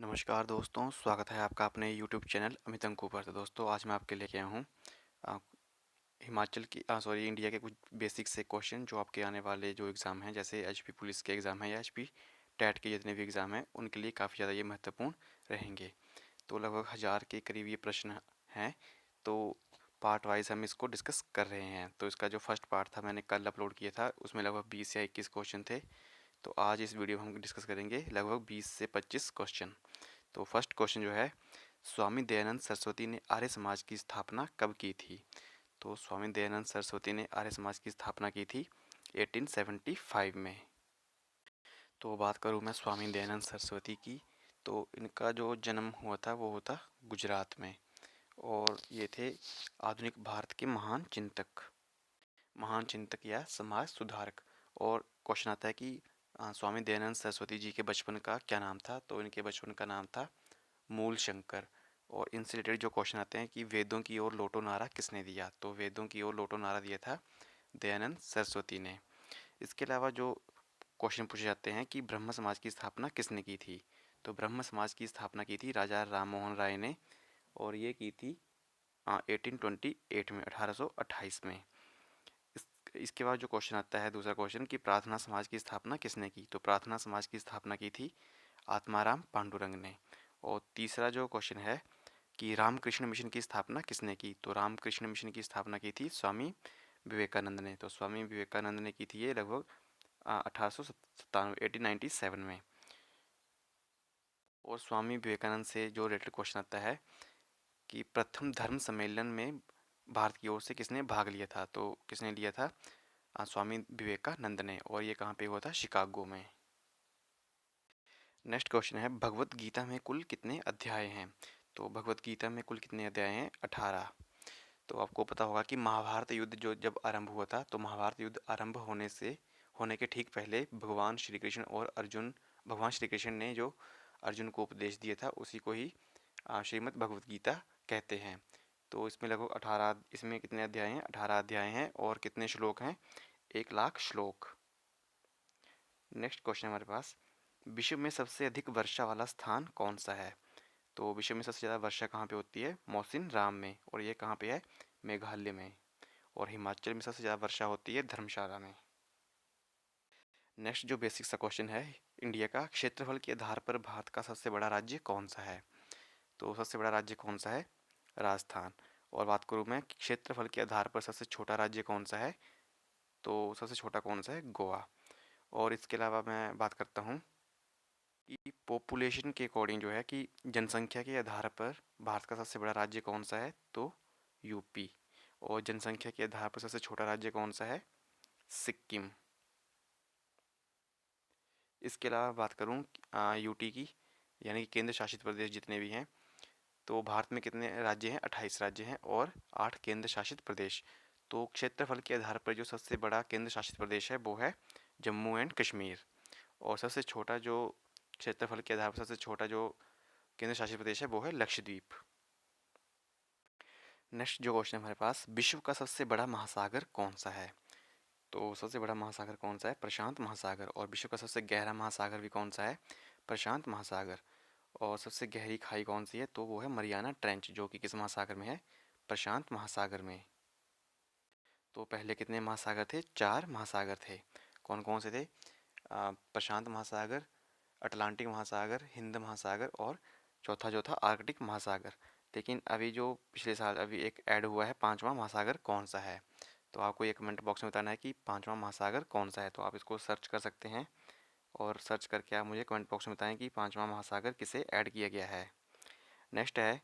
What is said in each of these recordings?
नमस्कार दोस्तों, स्वागत है आपका अपने यूट्यूब चैनल अमित अंकु पर। तो दोस्तों आज मैं आपके लेके आया हूँ अ, हिमाचल की इंडिया के कुछ बेसिक से क्वेश्चन जो आपके आने वाले जो एग्ज़ाम हैं, जैसे एचपी पुलिस के एग्ज़ाम हैं या एचपी टेट के जितने भी एग्ज़ाम हैं उनके लिए काफ़ी ज़्यादा ये महत्वपूर्ण रहेंगे। तो लगभग 1000 के करीब ये प्रश्न हैं। तो पार्ट वाइज हम इसको डिस्कस कर रहे हैं। तो इसका जो फर्स्ट पार्ट था मैंने कल अपलोड किया था, उसमें लगभग 20 या 21 क्वेश्चन थे। तो आज इस वीडियो में हम डिस्कस करेंगे लगभग 20 से 25 क्वेश्चन। तो फर्स्ट क्वेश्चन जो है, स्वामी दयानंद सरस्वती ने आर्य समाज की स्थापना कब की थी? तो स्वामी दयानंद सरस्वती ने आर्य समाज की स्थापना की थी 1875 में। तो बात करूँ मैं स्वामी दयानंद सरस्वती की, तो इनका जो जन्म हुआ था वो हुआ था गुजरात में, और ये थे आधुनिक भारत के महान चिंतक या समाज सुधारक। और क्वेश्चन आता है कि स्वामी दयानंद सरस्वती जी के बचपन का क्या नाम था? तो इनके बचपन का नाम था मूल शंकर। और इनसे रिलेटेड जो क्वेश्चन आते हैं कि वेदों की ओर लोटो नारा किसने दिया? तो वेदों की ओर लोटो नारा दिया था दयानंद सरस्वती ने। इसके अलावा जो क्वेश्चन पूछे जाते हैं कि ब्रह्म समाज की स्थापना किसने की थी? तो ब्रह्म समाज की स्थापना की थी राजा राम मोहन राय ने, और ये की थी 1828 में, 1828 में। इस इसके बाद जो क्वेश्चन आता है दूसरा क्वेश्चन कि प्रार्थना समाज की स्थापना किसने की? तो प्रार्थना समाज की स्थापना की थी आत्माराम पांडुरंग ने। और तीसरा जो क्वेश्चन है कि रामकृष्ण मिशन की स्थापना किसने की? तो रामकृष्ण मिशन की स्थापना की थी स्वामी विवेकानंद ने। तो स्वामी विवेकानंद ने की थी ये लगभग 1897 1897 में। और स्वामी विवेकानंद से जो रिलेटेड क्वेश्चन आता है कि प्रथम धर्म सम्मेलन में भारत की ओर से किसने भाग लिया था? तो किसने लिया था? स्वामी विवेकानंद ने। और ये कहाँ पे हुआ था? शिकागो में। नेक्स्ट क्वेश्चन है, भगवत गीता में कुल कितने अध्याय हैं? तो भगवत गीता में कुल कितने अध्याय हैं? 18। तो आपको पता होगा कि महाभारत युद्ध जो जब आरंभ हुआ था, तो महाभारत युद्ध आरंभ होने के ठीक पहले भगवान श्री कृष्ण ने जो अर्जुन को उपदेश दिया था उसी को ही श्रीमद् भगवत गीता कहते हैं। तो इसमें लगभग 18, इसमें कितने अध्याय हैं? 18 अध्याय हैं। और कितने श्लोक हैं? 1,00,000 श्लोक। नेक्स्ट क्वेश्चन हमारे पास, विश्व में सबसे अधिक वर्षा वाला स्थान कौन सा है? तो विश्व में सबसे ज़्यादा वर्षा कहाँ पे होती है? मौसिन राम में। और ये कहाँ पे है? मेघालय में। और हिमाचल में सबसे ज़्यादा वर्षा होती है धर्मशाला में। नेक्स्ट जो बेसिक सा क्वेश्चन है, इंडिया का क्षेत्रफल के आधार पर भारत का सबसे बड़ा राज्य कौन सा है? तो सबसे बड़ा राज्य कौन सा है? राजस्थान। और बात करूँ मैं कि क्षेत्रफल के आधार पर सबसे छोटा राज्य कौन सा है? तो सबसे छोटा कौन सा है? गोवा। और इसके अलावा मैं बात करता हूँ कि पॉपुलेशन के अकॉर्डिंग जो है कि जनसंख्या के आधार पर भारत का सबसे बड़ा राज्य कौन सा है? तो यूपी। और जनसंख्या के आधार पर सबसे छोटा राज्य कौन सा है? सिक्किम। इसके अलावा बात करूँ यूटी की, यानी कि केंद्र शासित प्रदेश जितने भी हैं, तो भारत में कितने राज्य हैं? 28 राज्य हैं और 8 केंद्र शासित प्रदेश। तो क्षेत्रफल के आधार पर जो सबसे बड़ा केंद्र शासित प्रदेश है वो है जम्मू एंड कश्मीर। और सबसे छोटा जो क्षेत्रफल के आधार पर सबसे छोटा जो केंद्र शासित प्रदेश है वो है लक्षद्वीप। नेक्स्ट जो क्वेश्चन है हमारे पास, विश्व का सबसे बड़ा महासागर कौन सा है? तो सबसे बड़ा महासागर कौन सा है? प्रशांत महासागर। और विश्व का सबसे गहरा महासागर भी कौन सा है? प्रशांत महासागर। और सबसे गहरी खाई कौन सी है? तो वो है मरियाना ट्रेंच, जो कि किस महासागर में है? प्रशांत महासागर में। तो पहले कितने महासागर थे? 4 महासागर थे। कौन कौन से थे? प्रशांत महासागर, अटलांटिक महासागर, हिंद महासागर, और चौथा जो था आर्कटिक महासागर। लेकिन अभी जो पिछले साल अभी एक ऐड हुआ है, पांचवा महासागर कौन सा है? तो आपको ये कमेंट बॉक्स में बताना है कि पांचवा महासागर कौन सा है। तो आप इसको सर्च कर सकते हैं, और सर्च करके आप मुझे कमेंट बॉक्स में बताएं कि पांचवा महासागर किसे ऐड किया गया है। नेक्स्ट है,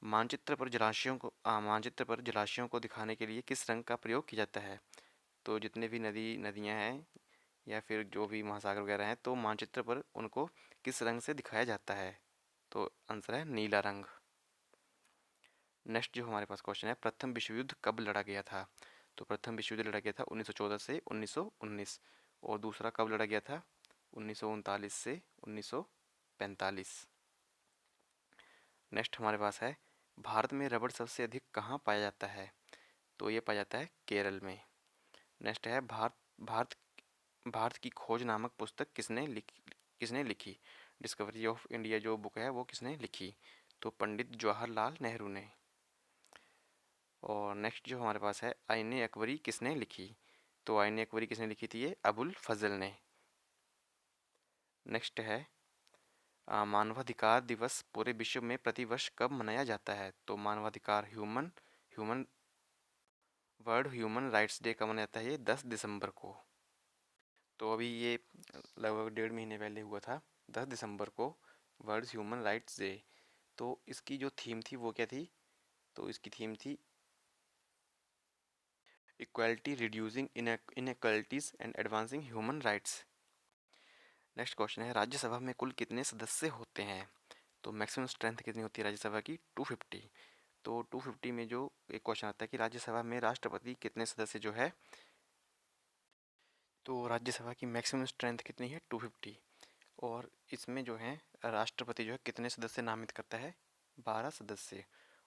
मानचित्र पर जलाशयों को दिखाने के लिए किस रंग का प्रयोग किया जाता है? तो जितने भी नदियाँ हैं या फिर जो भी महासागर वगैरह हैं, तो मानचित्र पर उनको किस रंग से दिखाया जाता है? तो आंसर है नीला रंग। नेक्स्ट जो हमारे पास क्वेश्चन है, प्रथम विश्व युद्ध कब लड़ा गया था? तो प्रथम विश्व युद्ध लड़ा गया था 1914 से 1919। और दूसरा कब लड़ा गया था? 1939 से 1945। नेक्स्ट हमारे पास है, भारत में रबड़ सबसे अधिक कहाँ पाया जाता है? तो ये पाया जाता है केरल में। नेक्स्ट है, भारत भारत भारत की खोज नामक पुस्तक किसने लिखी? डिस्कवरी ऑफ इंडिया जो बुक है वो किसने लिखी? तो पंडित जवाहरलाल नेहरू ने। और नेक्स्ट जो हमारे पास है, आईने अकबरी किसने लिखी? तो आईने अकबरी किसने लिखी थी? ये अबुल फजल ने। नेक्स्ट है, मानवाधिकार दिवस पूरे विश्व में प्रतिवर्ष कब मनाया जाता है? तो मानवाधिकार human human world human rights day कब मनाया जाता है? ये 10 दिसंबर को। तो अभी ये लगभग 1.5 महीने पहले हुआ था, 10 दिसंबर को वर्ल्ड ह्यूमन राइट्स डे। तो इसकी जो थीम थी वो क्या थी? तो इसकी थीम थी equality, reducing inequalities and advancing human rights. Next question है, राज्यसभा में कुल कितने सदस्य होते हैं? तो मैक्सिमम स्ट्रेंथ कितनी होती है राज्यसभा की? 250। तो 250 में जो एक क्वेश्चन आता है कि राज्यसभा में राष्ट्रपति कितने सदस्य जो है, तो राज्यसभा की मैक्सिमम स्ट्रेंथ कितनी है? 250। और इसमें जो है राष्ट्रपति जो है कितने सदस्य नामित करता है? 12 सदस्य।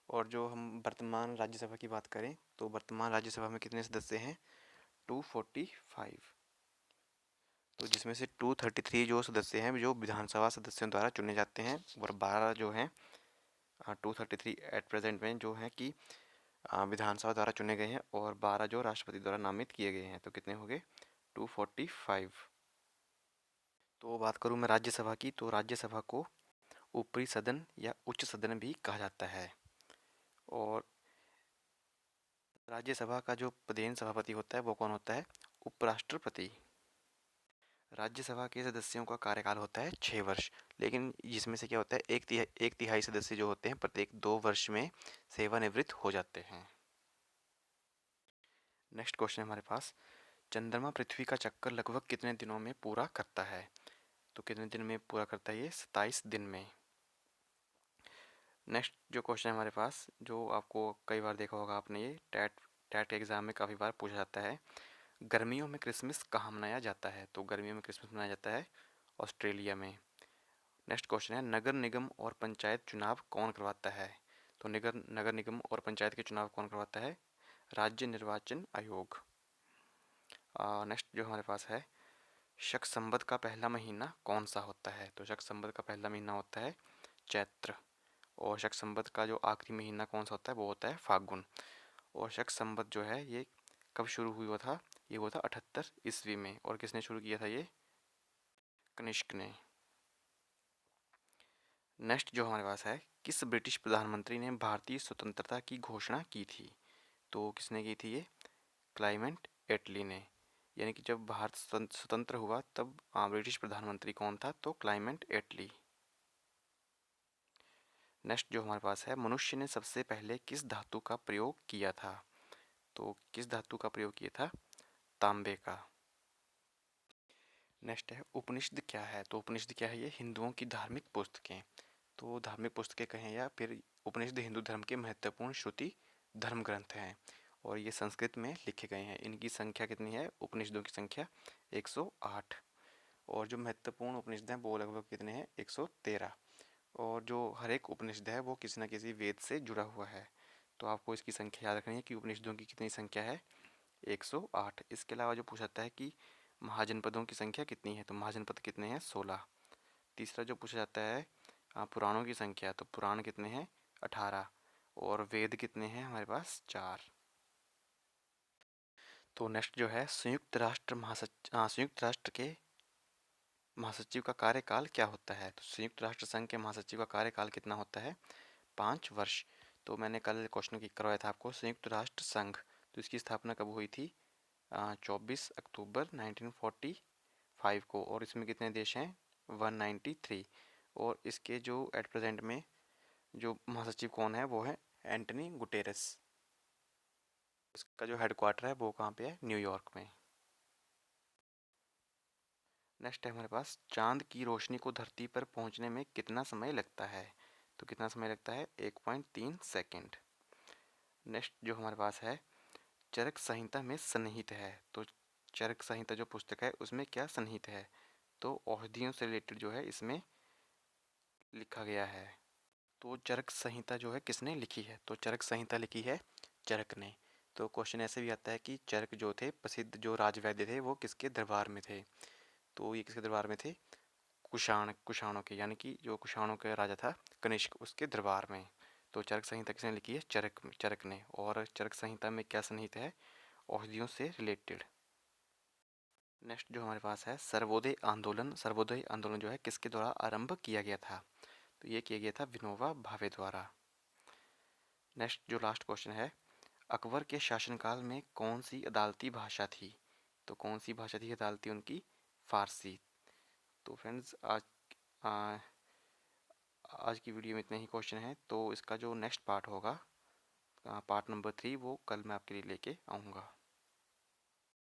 और जो हम वर्तमान राज्यसभा की बात करें तो वर्तमान राज्यसभा में कितने सदस्य हैं? 245। तो जिसमें से 233 जो सदस्य हैं जो विधानसभा सदस्यों द्वारा चुने जाते हैं, और 12 जो हैं 233 एट प्रेजेंट में जो हैं कि विधानसभा द्वारा चुने गए हैं, और 12 जो राष्ट्रपति द्वारा नामित किए गए हैं। तो कितने हो गए? 245। तो बात करूँ मैं राज्यसभा की, तो राज्यसभा को ऊपरी सदन या उच्च सदन भी कहा जाता है। और राज्यसभा का जो प्रधान सभापति होता है वो कौन होता है? उपराष्ट्रपति। राज्यसभा के सदस्यों का कार्यकाल होता है 6 वर्ष, लेकिन जिसमें से क्या होता है, एक तिहाई सदस्य जो होते हैं प्रत्येक 2 वर्ष में सेवानिवृत्त हो जाते हैं। नेक्स्ट क्वेश्चन हमारे पास, चंद्रमा पृथ्वी का चक्कर लगभग कितने दिनों में पूरा करता है? तो कितने दिन में पूरा करता है? ये 27 दिन में। नेक्स्ट जो क्वेश्चन है हमारे पास, जो आपको कई बार देखा होगा आपने, ये टैट टैट एग्ज़ाम में काफ़ी बार पूछा जाता है, गर्मियों में क्रिसमस कहाँ मनाया जाता है? तो गर्मियों में क्रिसमस मनाया जाता है ऑस्ट्रेलिया में। नेक्स्ट क्वेश्चन है, नगर निगम और पंचायत चुनाव कौन करवाता है? तो नगर निगम और पंचायत के चुनाव कौन करवाता है? राज्य निर्वाचन आयोग। नेक्स्ट जो हमारे पास है, शक संवत का पहला महीना कौन सा होता है? तो शक संवत का पहला महीना होता है चैत्र। और शक संवत का जो आखिरी महीना कौन सा होता है? वो होता है फाल्गुन। और शक संवत जो है ये कब शुरू हुआ था? ये हुआ था 78 ईस्वी में। और किसने शुरू किया था? ये कनिष्क ने। नेक्स्ट जो हमारे पास है, किस ब्रिटिश प्रधानमंत्री ने भारतीय स्वतंत्रता की घोषणा की थी? तो किसने की थी? ये क्लाइमेट एटली ने। यानी कि जब भारत स्वतंत्र हुआ तब ब्रिटिश प्रधानमंत्री कौन था? तो क्लाइमेट एटली। नेक्स्ट जो हमारे पास है, मनुष्य ने सबसे पहले किस धातु का प्रयोग किया था? तो किस धातु का प्रयोग किया था? तांबे का। नेक्स्ट है, उपनिषद क्या है? तो उपनिषद क्या है? ये हिंदुओं की धार्मिक पुस्तकें। तो धार्मिक पुस्तकें कहें या फिर उपनिषद हिंदू धर्म के महत्वपूर्ण श्रुति धर्म ग्रंथ हैं, और ये संस्कृत में लिखे गए हैं। इनकी संख्या कितनी है? उपनिषदों की संख्या 108। और जो महत्वपूर्ण उपनिषद हैं वो लगभग कितने हैं? 113। और जो हर एक उपनिषद है वो किसी न किसी वेद से जुड़ा हुआ है। तो आपको इसकी संख्या याद रखनी है कि उपनिषदों की कितनी संख्या है? 108। इसके अलावा जो पूछा जाता है कि महाजनपदों की संख्या कितनी है? तो महाजनपद कितने हैं? 16। तीसरा जो पूछा जाता है पुराणों की संख्या, तो पुराण कितने हैं? 18। और वेद कितने हैं हमारे पास? 4। तो नेक्स्ट जो है, संयुक्त राष्ट्र के महासचिव का कार्यकाल क्या होता है? तो संयुक्त राष्ट्र संघ के महासचिव का कार्यकाल कितना होता है? 5 वर्ष। तो मैंने कल क्वेश्चन की करवाया था आपको, संयुक्त राष्ट्र संघ, तो इसकी स्थापना कब हुई थी? 24 अक्टूबर 1945 को। और इसमें कितने देश हैं? 193। और इसके जो एट प्रेजेंट में जो महासचिव कौन है? वो है एंटनी गुटेरेस। इसका जो हेडक्वार्टर है वो कहाँ पे है? न्यूयॉर्क में। नेक्स्ट है हमारे पास, चांद की रोशनी को धरती पर पहुंचने में कितना समय लगता है? तो कितना समय लगता है? 1.3 सेकेंड। नेक्स्ट जो हमारे पास है, चरक संहिता में सन्निहित है। तो चरक संहिता जो पुस्तक है उसमें क्या सन्निहित है? तो औषधियों से रिलेटेड जो है इसमें लिखा गया है। तो चरक संहिता जो है किसने लिखी है? तो चरक संहिता लिखी है चरक ने। तो क्वेश्चन ऐसे भी आता है कि चरक जो थे प्रसिद्ध जो राजवैद्य थे वो किसके दरबार में थे? तो ये किसके दरबार में थे? कुषाणों के, यानी कि जो कुषाणों का राजा था कनिष्क, उसके दरबार में। तो चरक संहिता किसने लिखी है? चरक ने। और चरक संहिता में क्या सन्निहित है? औषधियों से रिलेटेड। नेक्स्ट जो हमारे पास है सर्वोदय आंदोलन। सर्वोदय आंदोलन जो है किसके द्वारा आरंभ किया गया था? तो ये किया गया था विनोबा भावे द्वारा। नेक्स्ट जो लास्ट क्वेश्चन है, अकबर के शासनकाल में कौन सी अदालती भाषा थी? तो कौन सी भाषा थी अदालती उनकी? फारसी। तो फ्रेंड्स आ, आज की वीडियो में इतने ही क्वेश्चन हैं। तो इसका जो नेक्स्ट पार्ट होगा, पार्ट नंबर 3, वो कल मैं आपके लिए लेके आऊँगा।